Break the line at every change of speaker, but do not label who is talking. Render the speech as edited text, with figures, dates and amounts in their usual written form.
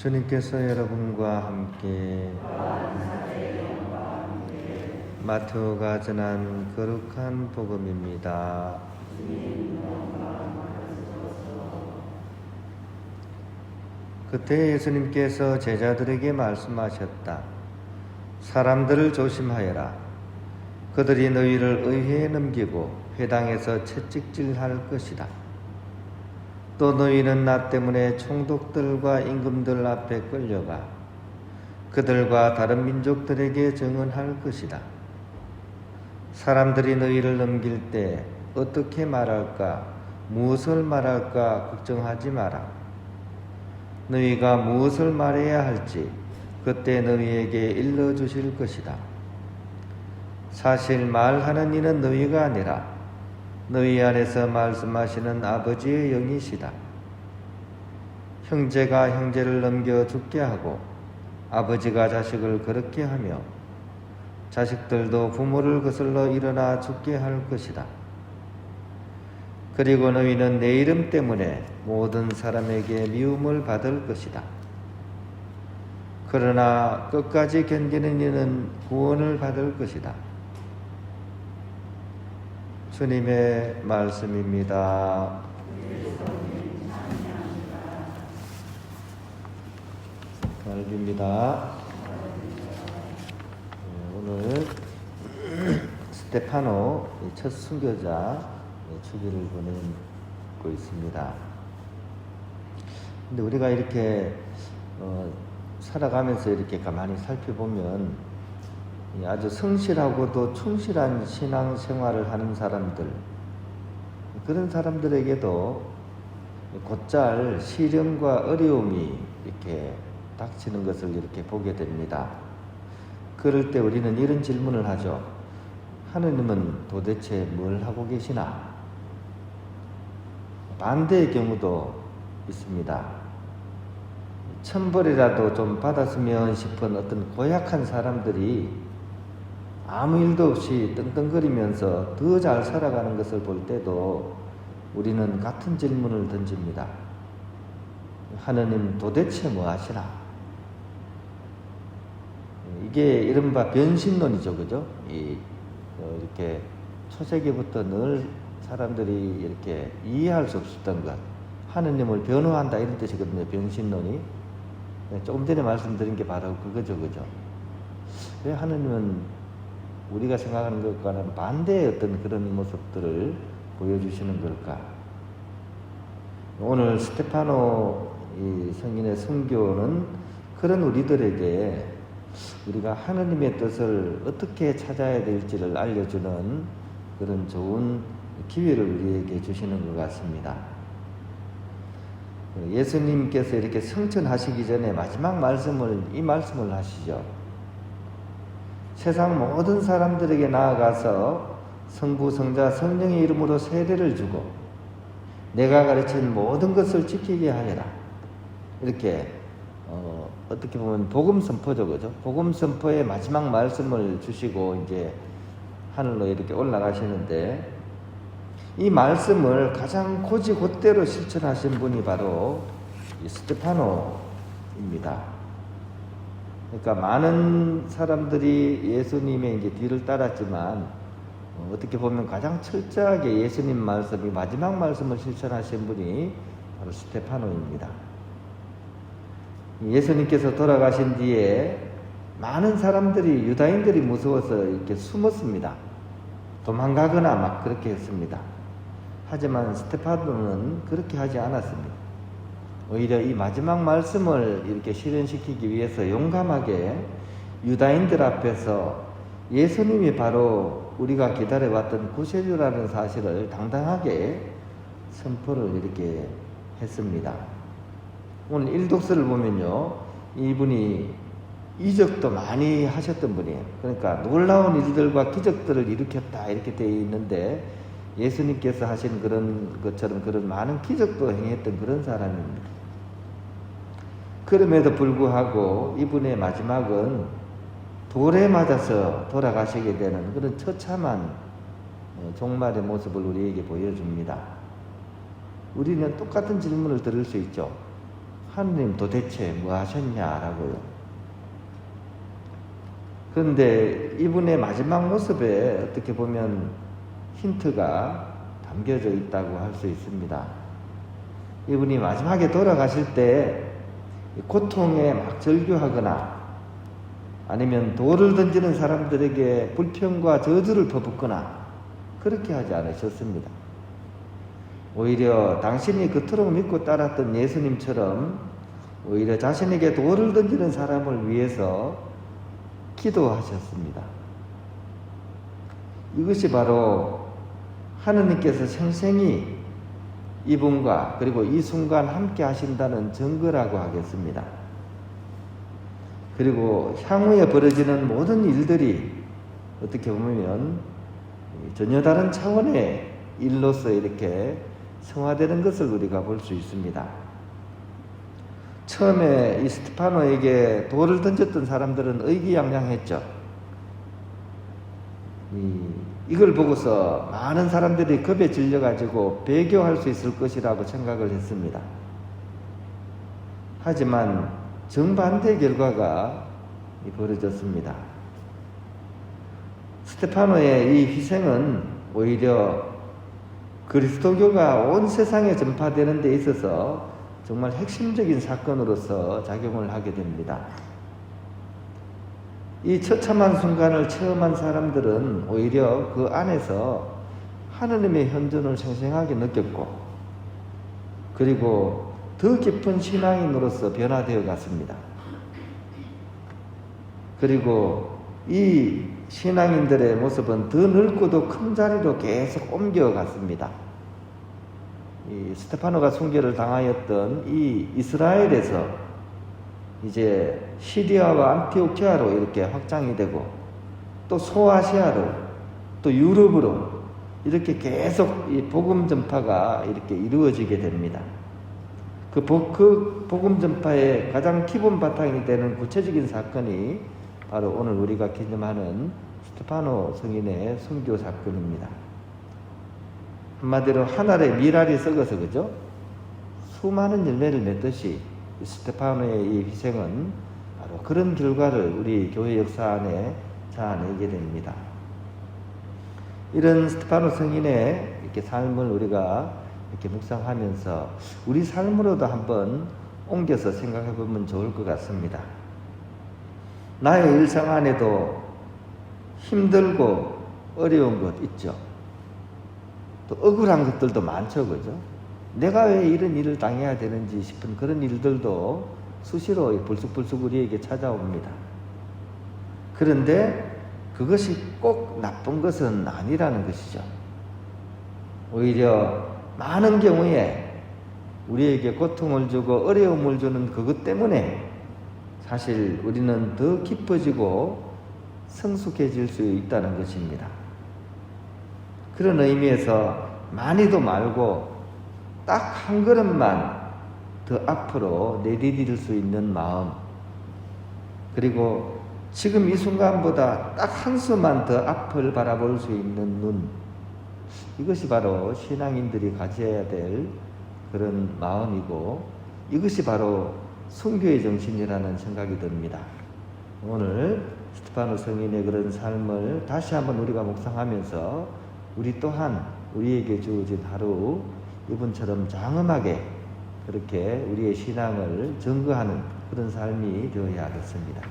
주님께서 여러분과 함께 마태오가 전한 거룩한 복음입니다. 그때 예수님께서 제자들에게 말씀하셨다. 사람들을 조심하여라. 그들이 너희를 의회에 넘기고 회당에서 채찍질할 것이다. 또 너희는 나 때문에 총독들과 임금들 앞에 끌려가 그들과 다른 민족들에게 증언할 것이다. 사람들이 너희를 넘길 때 어떻게 말할까, 무엇을 말할까 걱정하지 마라. 너희가 무엇을 말해야 할지 그때 너희에게 일러주실 것이다. 사실 말하는 이는 너희가 아니라 너희 안에서 말씀하시는 아버지의 영이시다. 형제가 형제를 넘겨 죽게 하고 아버지가 자식을 그렇게 하며 자식들도 부모를 거슬러 일어나 죽게 할 것이다. 그리고 너희는 내 이름 때문에 모든 사람에게 미움을 받을 것이다. 그러나 끝까지 견디는 이는 구원을 받을 것이다. 주님의 말씀입니다. 말입니다. 오늘 스테파노 첫 순교자 주기를 보내고 있습니다. 근데 우리가 이렇게 살아가면서 이렇게 가만히 살펴보면 아주 성실하고도 충실한 신앙생활을 하는 사람들, 그런 사람들에게도 곧잘 시련과 어려움이 이렇게 닥치는 것을 이렇게 보게 됩니다. 그럴 때 우리는 이런 질문을 하죠. 하느님은 도대체 뭘 하고 계시나? 반대의 경우도 있습니다. 천벌이라도 좀 받았으면 싶은 어떤 고약한 사람들이 아무 일도 없이 떵떵거리면서 더 잘 살아가는 것을 볼 때도 우리는 같은 질문을 던집니다. 하느님 도대체 뭐 하시나? 이게 이른바 변신론이죠, 그죠? 이렇게 초세기부터 늘 사람들이 이렇게 이해할 수 없었던 것, 하느님을 변호한다 이런 뜻이거든요, 변신론이. 조금 전에 말씀드린 게 바로 그거죠, 그죠? 왜 하느님은 우리가 생각하는 것과는 반대의 어떤 그런 모습들을 보여주시는 걸까? 오늘 스테파노 이 성인의 선교는 그런 우리들에게 우리가 하느님의 뜻을 어떻게 찾아야 될지를 알려주는 그런 좋은 기회를 우리에게 주시는 것 같습니다. 예수님께서 이렇게 성천하시기 전에 마지막 이 말씀을 하시죠. 세상 모든 사람들에게 나아가서 성부, 성자, 성령의 이름으로 세례를 주고 내가 가르친 모든 것을 지키게 하여라. 이렇게 어떻게 보면 복음 선포죠, 그죠? 복음 선포의 마지막 말씀을 주시고 이제 하늘로 이렇게 올라가시는데 이 말씀을 가장 곧이곧대로 실천하신 분이 바로 이 스테파노입니다. 그러니까 많은 사람들이 예수님의 이제 뒤를 따랐지만 어떻게 보면 가장 철저하게 예수님 말씀이 마지막 말씀을 실천하신 분이 바로 스테파노입니다. 예수님께서 돌아가신 뒤에 많은 사람들이 유다인들이 무서워서 이렇게 숨었습니다. 도망가거나 막 그렇게 했습니다. 하지만 스테파노는 그렇게 하지 않았습니다. 오히려 이 마지막 말씀을 이렇게 실현시키기 위해서 용감하게 유다인들 앞에서 예수님이 바로 우리가 기다려왔던 구세주라는 사실을 당당하게 선포를 이렇게 했습니다. 오늘 일독서를 보면요, 이분이 이적도 많이 하셨던 분이에요. 그러니까 놀라운 일들과 기적들을 일으켰다 이렇게 되어 있는데 예수님께서 하신 그런 것처럼 그런 많은 기적도 행했던 그런 사람입니다. 그럼에도 불구하고 이분의 마지막은 돌에 맞아서 돌아가시게 되는 그런 처참한 종말의 모습을 우리에게 보여줍니다. 우리는 똑같은 질문을 들을 수 있죠. 하느님 도대체 뭐 하셨냐라고요. 그런데 이분의 마지막 모습에 어떻게 보면 힌트가 담겨져 있다고 할 수 있습니다. 이분이 마지막에 돌아가실 때 고통에 막 절규하거나 아니면 돌을 던지는 사람들에게 불평과 저주를 퍼붓거나 그렇게 하지 않으셨습니다. 오히려 당신이 그토록 믿고 따랐던 예수님처럼 오히려 자신에게 돌을 던지는 사람을 위해서 기도하셨습니다. 이것이 바로 하느님께서 생생히 이분과 그리고 이 순간 함께 하신다는 증거라고 하겠습니다. 그리고 향후에 벌어지는 모든 일들이 어떻게 보면 전혀 다른 차원의 일로서 이렇게 성화되는 것을 우리가 볼 수 있습니다. 처음에 이 스테파노에게 돌을 던졌던 사람들은 의기양양했죠. 이걸 보고서 많은 사람들이 겁에 질려가지고 배교할 수 있을 것이라고 생각을 했습니다. 하지만 정반대 결과가 벌어졌습니다. 스테파노의 이 희생은 오히려 그리스도교가 온 세상에 전파되는 데 있어서 정말 핵심적인 사건으로서 작용을 하게 됩니다. 이 처참한 순간을 체험한 사람들은 오히려 그 안에서 하느님의 현존을 생생하게 느꼈고 그리고 더 깊은 신앙인으로서 변화되어 갔습니다. 그리고 이 신앙인들의 모습은 더 넓고도 큰 자리로 계속 옮겨갔습니다. 이 스테파노가 순교를 당하였던 이 이스라엘에서 이제 시리아와 안티오키아로 이렇게 확장이 되고 또 소아시아로 또 유럽으로 이렇게 계속 이 복음 전파가 이렇게 이루어지게 됩니다. 그 복음 전파의 가장 기본 바탕이 되는 구체적인 사건이 바로 오늘 우리가 기념하는 스테파노 성인의 순교 사건입니다. 한마디로 한 알의 밀알이 썩어서 그죠? 수많은 열매를 맺듯이 스테파노의 이 희생은 바로 그런 결과를 우리 교회 역사 안에 자아내게 됩니다. 이런 스테파노 성인의 이렇게 삶을 우리가 이렇게 묵상하면서 우리 삶으로도 한번 옮겨서 생각해 보면 좋을 것 같습니다. 나의 일상 안에도 힘들고 어려운 것 있죠. 또 억울한 것들도 많죠, 그죠? 내가 왜 이런 일을 당해야 되는지 싶은 그런 일들도 수시로 불쑥불쑥 우리에게 찾아옵니다. 그런데 그것이 꼭 나쁜 것은 아니라는 것이죠. 오히려 많은 경우에 우리에게 고통을 주고 어려움을 주는 그것 때문에 사실 우리는 더 깊어지고 성숙해질 수 있다는 것입니다. 그런 의미에서 많이도 말고 딱 한 걸음만 더 앞으로 내디딜 수 있는 마음, 그리고 지금 이 순간보다 딱 한 수만 더 앞을 바라볼 수 있는 눈, 이것이 바로 신앙인들이 가져야 될 그런 마음이고 이것이 바로 순교의 정신이라는 생각이 듭니다. 오늘 스테파노 성인의 그런 삶을 다시 한번 우리가 묵상하면서 우리 또한 우리에게 주어진 하루 이분처럼 장엄하게 그렇게 우리의 신앙을 증거하는 그런 삶이 되어야 하겠습니다.